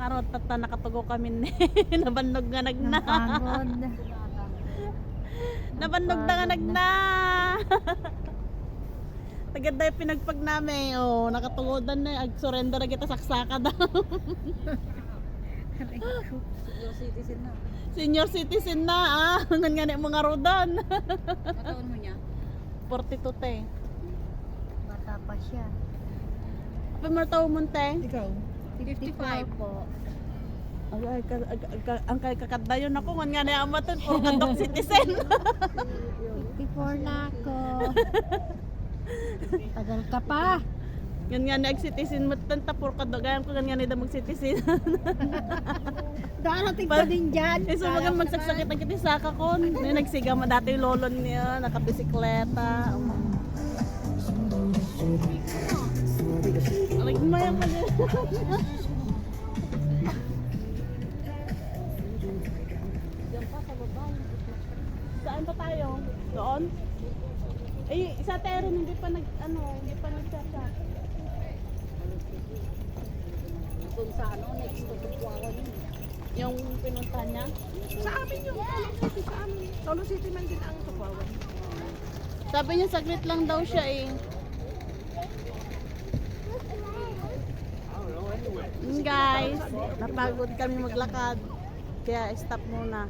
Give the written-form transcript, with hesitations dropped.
Karot tata nakatugo kami ni nabannog nga nagna. Napagod. Nabannog na nga nagna. Tagad daw pinagpag namin. Oh, nakatugodan na. Ag-surrender na kita saksaka daw. Senior citizen na. Senior citizen na ah. Hanggang nga na yung mga rodan. Mataon mo niya? 42 te. Bata pa siya. Apa mo tao mo te? Ikaw? 55 po. Ang kakadayon ako. Nga na yung amaton. Puro kandok citizen. 54 na ako. Tagal ka pa. Yan nga na ag-citizen mo. Puro kadogayan ko. Nga na yung mag-citizen. Darating pa din dyan. Eh, so magang magsaksakit ang kitisaka ko. May nagsiga mo dati yung lolon niya, nakabisikleta. Alag mo yan pa niya. Diyan pa sa baba. Saan pa tayo? Doon? Eh, sa Teron hindi pa nag-chat. Doon sa next to Tupuawan yun. Yung pinuntahan niya? Sa amin yung Tolong City, sa amin. Tolong City man din ang Tupawan. Sabi niya saglit lang daw siya eh. Guys, napagod kami maglakad. Kaya stop muna.